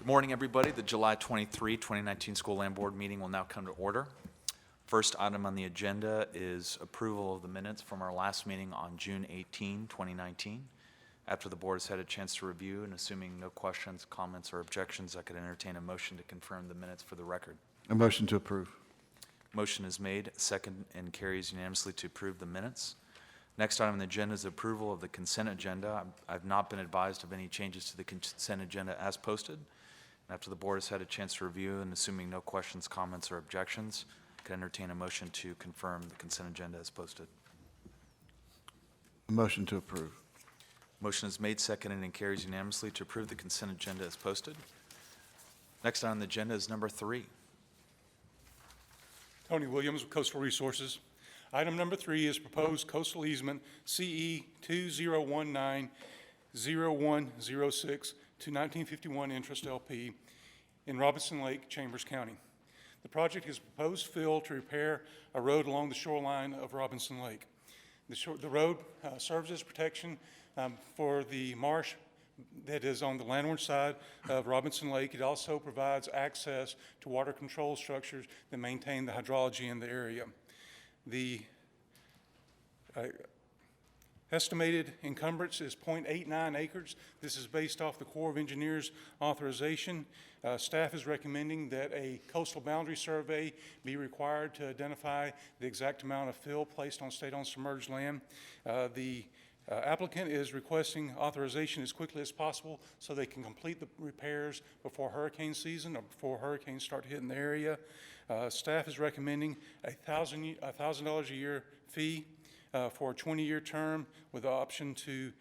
Good morning, everybody. The July 23, 2019 School Land Board meeting will now come to order. First item on the agenda is approval of the minutes from our last meeting on June 18, 2019. After the board has had a chance to review and assuming no questions, comments, or objections, I could entertain a motion to confirm the minutes for the record. A motion to approve. Motion is made, second, and carries unanimously to approve the minutes. Next item on the agenda is approval of the consent agenda. I've not been advised of any changes to the consent agenda as posted. After the board has had a chance to review and assuming no questions, comments, or objections, I could entertain a motion to confirm the consent agenda as posted. A motion to approve. Motion is made, seconded, and carries unanimously to approve the consent agenda as posted. Next on the agenda is number 3. Tony Williams with Coastal Resources. Item number 3 is proposed coastal easement CE 2019-0106 to 1951 Interest LP in Robinson Lake, Chambers County. The project is proposed fill to repair a road along the shoreline of Robinson Lake. The road serves as protection for the marsh that is on the landward side of Robinson Lake. It also provides access to water control structures that maintain the hydrology in the area. The estimated encumbrance is 0.89 acres. This is based off the Corps of Engineers authorization. Staff is recommending that a coastal boundary survey be required to identify the exact amount of fill placed on state-owned submerged land. The applicant is requesting authorization as quickly as possible so they can complete the repairs before hurricane season or before hurricanes start hitting the area. Staff is recommending a $1,000 a year fee for a 20-year term with the option to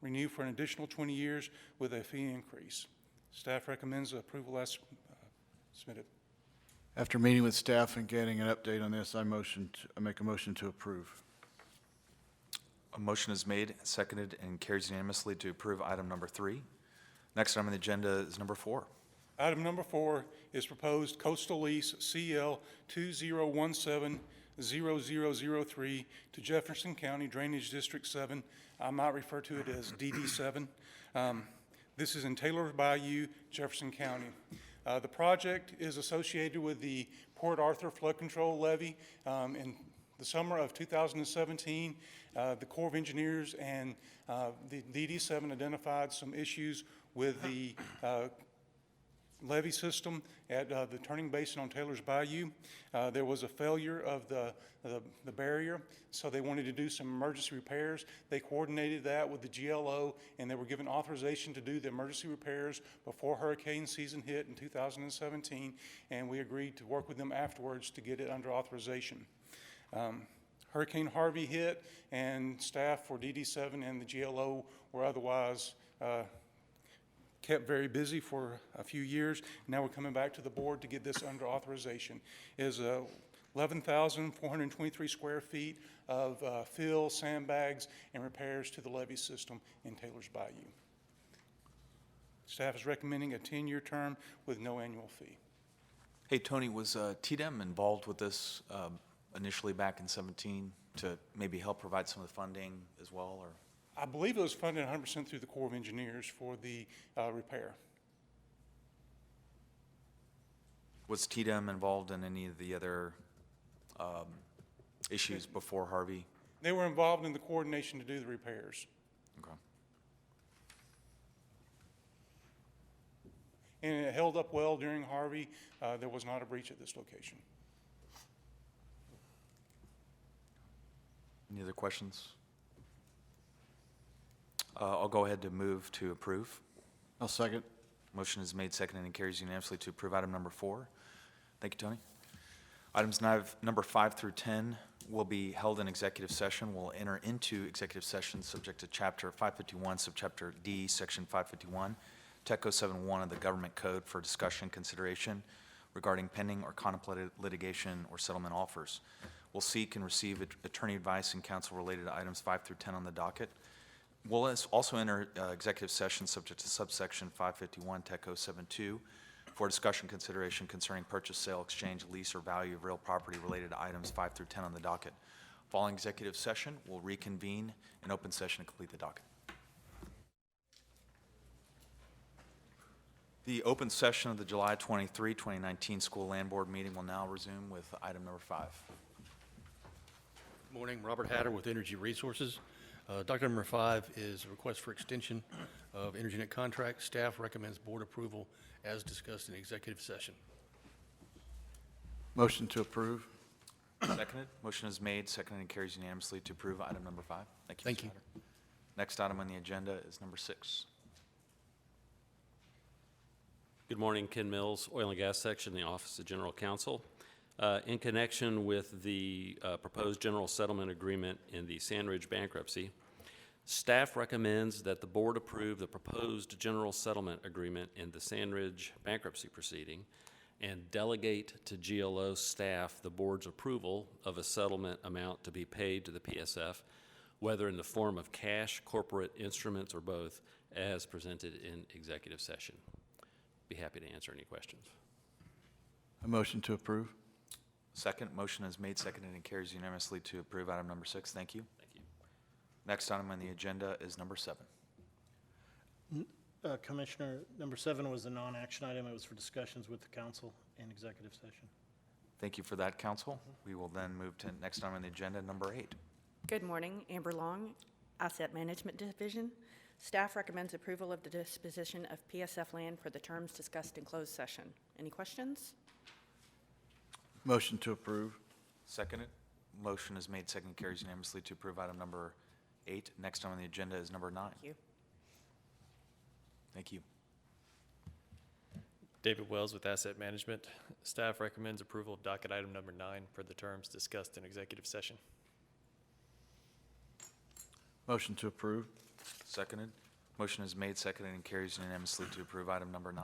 renew for an additional 20 years with a fee increase. Staff recommends approval as submitted. After meeting with staff and getting an update on this, I make a motion to approve. A motion is made, seconded, and carries unanimously to approve item number 3. Next item on the agenda is number 4. Item number 4 is proposed coastal lease CL 2017-0003 to Jefferson County Drainage District 7. I might refer to it as DD7. This is in Taylor Bayou, Jefferson County. The project is associated with the Port Arthur Flood Control Levee. In the summer of 2017, the Corps of Engineers and the DD7 identified some issues with the levee system at the turning basin on Taylor's Bayou. There was a failure of the barrier, so they wanted to do some emergency repairs. They coordinated that with the GLO, and they were given authorization to do the emergency repairs before hurricane season hit in 2017, and we agreed to work with them afterwards to get it under authorization. Hurricane Harvey hit, and staff for DD7 and the GLO were otherwise kept very busy for a few years. Now we're coming back to the board to get this under authorization. It is 11,423 square feet of fill, sandbags, and repairs to the levee system in Taylor's Bayou. Staff is recommending a 10-year term with no annual fee. Hey, Tony, was TDEM involved with this initially back in 17 to maybe help provide some of the funding as well, or? I believe it was funded 100% through the Corps of Engineers for the repair. Was TDEM involved in any of the other issues before Harvey? They were involved in the coordination to do the repairs. Okay. And it held up well during Harvey. There was not a breach at this location. Any other questions? I'll go ahead to move to approve. I'll second. Motion is made, seconded, and carries unanimously to approve item number 4. Thank you, Tony. Items number 5 through 10 will be held in executive session. We'll enter into executive session subject to Chapter 551, Subchapter D, Section 551, TECO 71 of the Government Code for discussion consideration regarding pending or contemplated litigation or settlement offers. We'll seek and receive attorney advice and counsel related to items 5 through 10 on the docket. We'll also enter executive session subject to subsection 551 TECO 72 for discussion consideration concerning purchase, sale, exchange, lease, or value of real property related to items 5 through 10 on the docket. Following executive session, we'll reconvene in open session to complete the docket. The open session of the July 23, 2019 School Land Board meeting will now resume with item number 5. Morning, Robert Hatter with Energy Resources. Docket number 5 is a request for extension of Internet contract. Staff recommends board approval as discussed in executive session. Motion to approve. Seconded. Motion is made, seconded, and carries unanimously to approve item number 5. Thank you, Thank Mr. you. Hatter. Next item on the agenda is number 6. Good morning, Ken Mills, Oil and Gas Section, the Office of General Counsel. In connection with the proposed general settlement agreement in the Sandridge bankruptcy, staff recommends that the board approve the proposed general settlement agreement in the Sandridge bankruptcy proceeding and delegate to GLO staff the board's approval of a settlement amount to be paid to the PSF, whether in the form of cash, corporate instruments, or both, as presented in executive session. Be happy to answer any questions. A motion to approve. Second. Motion is made, seconded, and carries unanimously to approve item number 6. Thank you. Thank you. Next item on the agenda is number 7. Commissioner, number 7 was a non-action item. It was for discussions with the council in executive session. Thank you for that, counsel. We will then move to next item on the agenda, number 8. Good morning, Amber Long, Asset Management Division. Staff recommends approval of the disposition of PSF land for the terms discussed in closed session. Any questions? Motion to approve. Seconded. Motion is made, seconded, carries unanimously to approve item number 8. Next item on the agenda is number 9. Thank you. Thank you. David Wells with Asset Management. Staff recommends approval of docket item number 9 for the terms discussed in executive session. Motion to approve. Seconded. Motion is made, seconded, and carries unanimously to approve item number 9.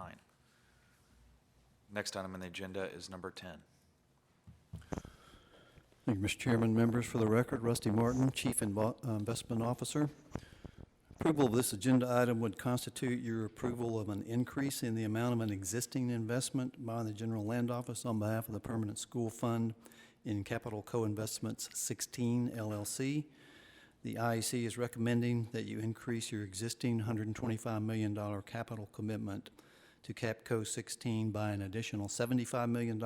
Next item on the agenda is number 10. Thank you, Mr. Chairman. Members, for the record, Rusty Martin, Chief Investment Officer. Approval of this agenda item would constitute your approval of an increase in the amount of an existing investment by the General Land Office on behalf of the Permanent School Fund in Capital Co-Investments 16 LLC. The IEC is recommending that you increase your existing $125 million capital commitment to CapCo 16 by an additional $75 million,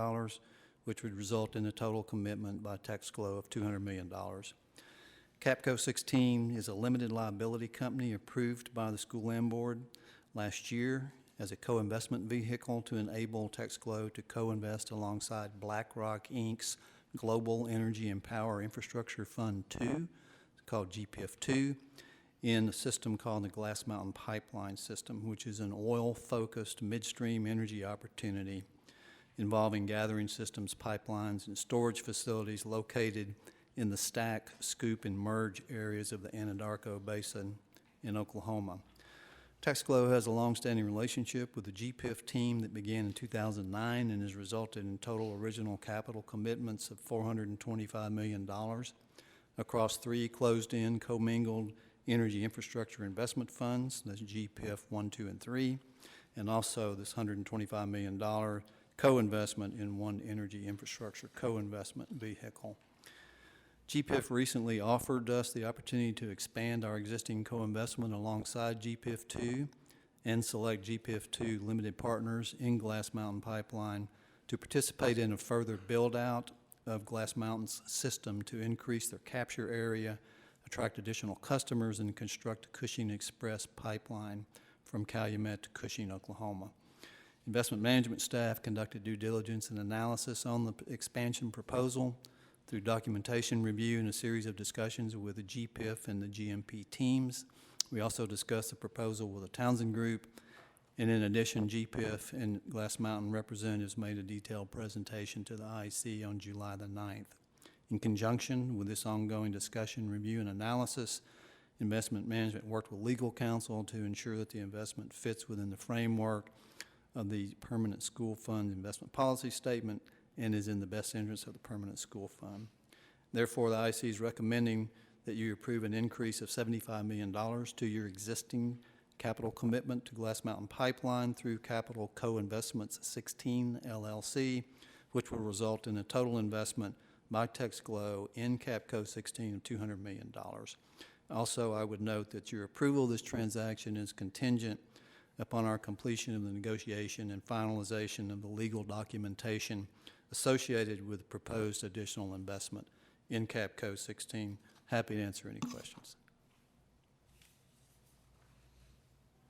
which would result in a total commitment by tax flow of $200 million. CapCo 16 is a limited liability company approved by the School Land Board last year as a co-investment vehicle to enable Texglo to co-invest alongside BlackRock, Inc.'s Global Energy and Power Infrastructure Fund 2, called GPIF2, in a system called the Glass Mountain Pipeline System, which is an oil-focused midstream energy opportunity involving gathering systems, pipelines, and storage facilities located in the Stack, Scoop, and Merge areas of the Anadarko Basin in Oklahoma. Texglo has a long-standing relationship with the GPIF team that began in 2009 and has resulted in total original capital commitments of $425 million across 3 closed-end, commingled energy infrastructure investment funds, that's GPIF 1, 2, and 3, and also this $125 million co-investment in one energy infrastructure co-investment vehicle. GPIF recently offered us the opportunity to expand our existing co-investment alongside GPIF2 and select GPIF2 limited partners in Glass Mountain Pipeline to participate in a further build-out of Glass Mountain's system to increase their capture area, attract additional customers, and construct a Cushing Express pipeline from Calumet to Cushing, Oklahoma. Investment management staff conducted due diligence and analysis on the expansion proposal through documentation review and a series of discussions with the GPIF and the GMP teams. We also discussed the proposal with the Townsend Group, and in addition, GPIF and Glass Mountain representatives made a detailed presentation to the IEC on July the 9th. In conjunction with this ongoing discussion, review, and analysis, investment management worked with legal counsel to ensure that the investment fits within the framework of the Permanent School Fund investment policy statement and is in the best interest of the Permanent School Fund. Therefore, the IEC is recommending that you approve an increase of $75 million to your existing capital commitment to Glass Mountain Pipeline through Capital Co-Investments 16 LLC, which will result in a total investment by Texglo in CapCo 16 of $200 million. Also, I would note that your approval of this transaction is contingent upon our completion of the negotiation and finalization of the legal documentation associated with the proposed additional investment in Capco 16. Happy to answer any questions.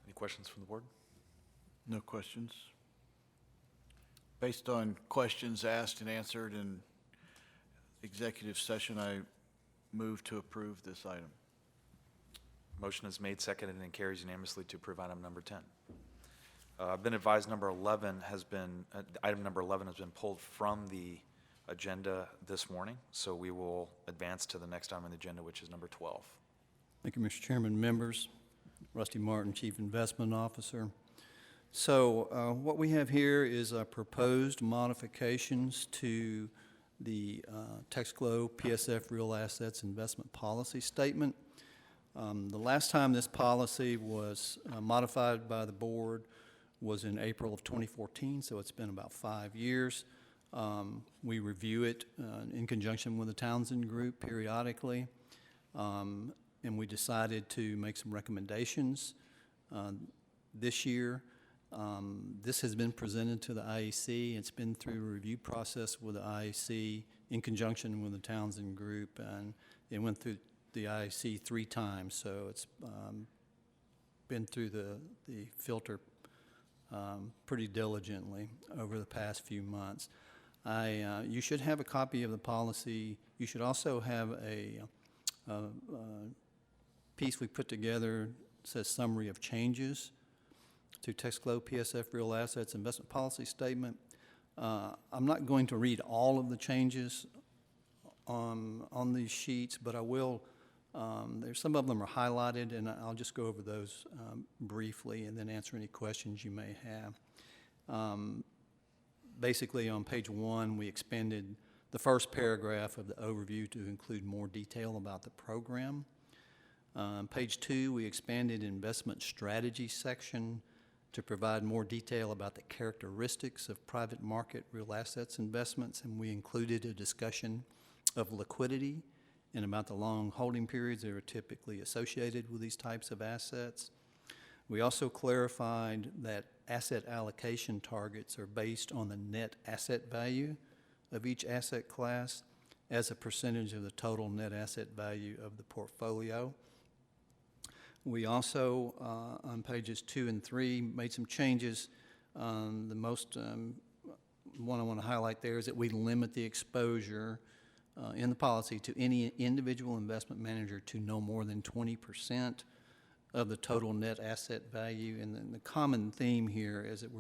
Any questions from the board? No questions. Based on questions asked and answered in executive session, I move to approve this item. Motion is made, seconded, and carries unanimously to approve item number 10. I've been advised item number 11 has been pulled from the agenda this morning, so we will advance to the next item on the agenda, which is number 12. Thank you, Mr. Chairman, members. Rusty Martin, Chief Investment Officer. So what we have here is proposed modifications to the Texglo PSF Real Assets Investment Policy Statement. The last time this policy was modified by the board was in April of 2014, so it's been about 5 years. We review it in conjunction with the Townsend Group periodically, and we decided to make some recommendations this year. This has been presented to the IEC. It's been through a review process with the IEC in conjunction with the Townsend Group, and it went through the IEC 3 times, so it's been through the filter pretty diligently over the past few months. You should have a copy of the policy. You should also have a piece we put together that says summary of changes to Texglo PSF Real Assets Investment Policy Statement. I'm not going to read all of the changes on these sheets, but I will. Some of them are highlighted, and I'll just go over those briefly and then answer any questions you may have. Basically, on page 1, we expanded the first paragraph of the overview to include more detail about the program. Page 2, we expanded investment strategy section to provide more detail about the characteristics of private market real assets investments, and we included a discussion of liquidity and about the long holding periods that are typically associated with these types of assets. We also clarified that asset allocation targets are based on the net asset value of each asset class as a percentage of the total net asset value of the portfolio. We also, on pages 2 and 3, made some changes. The most one I want to highlight there is that we limit the exposure in the policy to any individual investment manager to no more than 20% of the total net asset value. And then the common theme here is that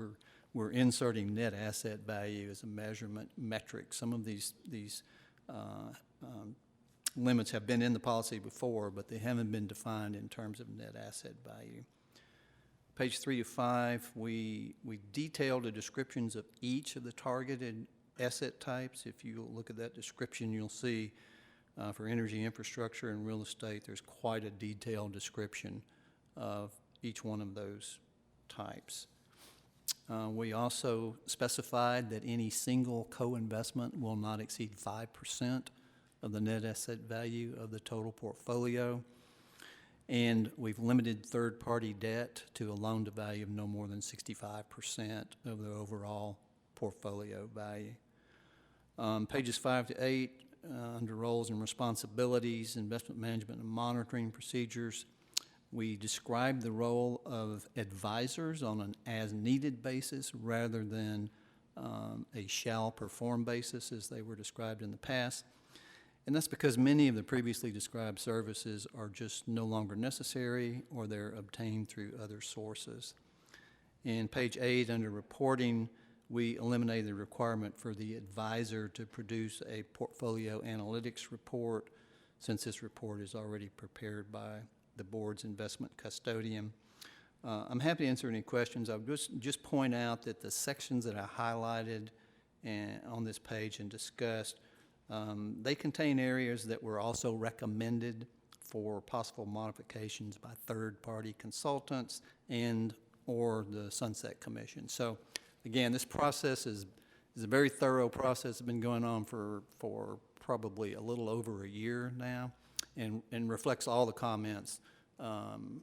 we're inserting net asset value as a measurement metric. Some of these limits have been in the policy before, but they haven't been defined in terms of net asset value. Page 3 to 5, we detailed the descriptions of each of the targeted asset types. If you look at that description, you'll see for energy infrastructure and real estate, there's quite a detailed description of each one of those types. We also specified that any single co-investment will not exceed 5% of the net asset value of the total portfolio. And we've limited third-party debt to a loan-to-value of no more than 65% of the overall portfolio value. Pages 5 to 8, under roles and responsibilities, investment management and monitoring procedures, we describe the role of advisors on an as-needed basis rather than a shall-perform basis as they were described in the past. And that's because many of the previously described services are just no longer necessary or they're obtained through other sources. In page 8, under reporting, we eliminated the requirement for the advisor to produce a portfolio analytics report, since this report is already prepared by the board's investment custodian. I'm happy to answer any questions. I would just point out that the sections that I highlighted on this page and discussed, they contain areas that were also recommended for possible modifications by third-party consultants and or the Sunset Commission. So again, this process is a very thorough process. It's been going on for probably a little over a year now, and reflects all the comments,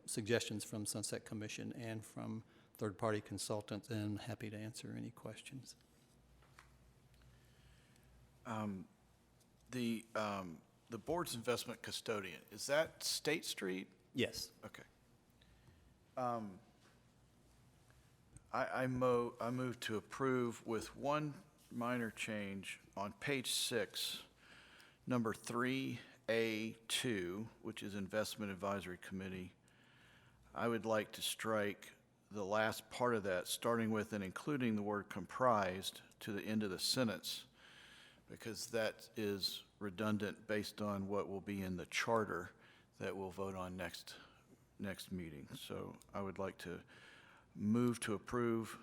suggestions from Sunset Commission and from third-party consultants, and happy to answer any questions. The board's investment custodian, is that State Street? Yes. Okay. I move to approve with one minor change on page 6, number 3A2, which is Investment Advisory Committee. I would like to strike the last part of that, starting with and including the word comprised to the end of the sentence, because that is redundant based on what will be in the charter that we'll vote on next meeting. So I would like to move to approve,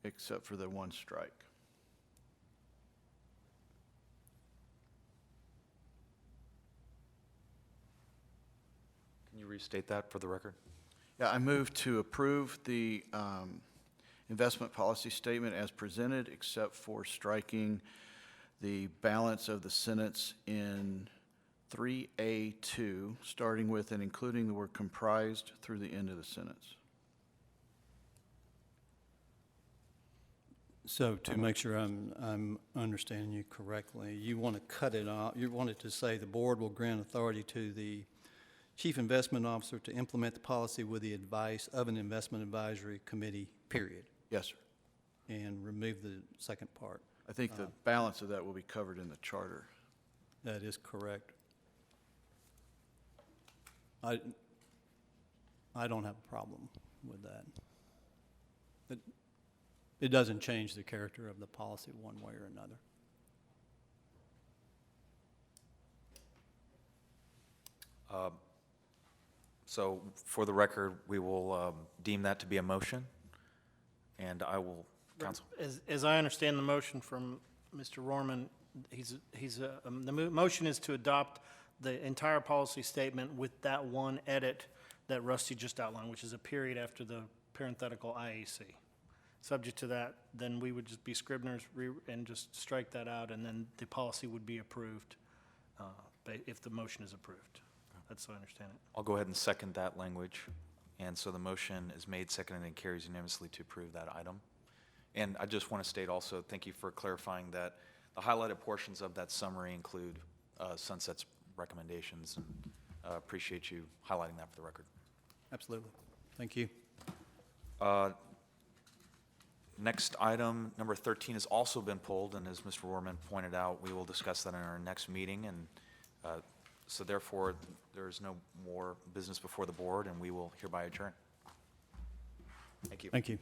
except for the one strike. Can you restate that for the record? Yeah, I move to approve the investment policy statement as presented, except for striking the balance of the sentence in 3A2, starting with and including the word comprised through the end of the sentence. So to make sure I'm understanding you correctly, you want to cut it off, you want it to say the board will grant authority to the chief investment officer to implement the policy with the advice of an investment advisory committee, period, Yes, sir. and remove the second part. I think the balance of that will be covered in the charter. That is correct. I don't have a problem with that. It doesn't change the character of the policy one way or another. So for the record, we will deem that to be a motion, and I will, counsel. As I understand the motion from Mr. Rorman, the motion is to adopt the entire policy statement with that one edit that Rusty just outlined, which is a period after the parenthetical IAC. Subject to that, then we would just be scriveners and just strike that out, and then the policy would be approved if the motion is approved. That's how I understand it. I'll go ahead and second that language. And so the motion is made, seconded, and carries unanimously to approve that item. And I just want to state also, thank you for clarifying that the highlighted portions of that summary include Sunset's recommendations, and appreciate you highlighting that for the record. Absolutely. Thank you. Next item, number 13, has also been pulled, and as Mr. Rorman pointed out, we will discuss that in our next meeting, and so therefore, there is no more business before the board, and we will hereby adjourn. Thank you. Thank you.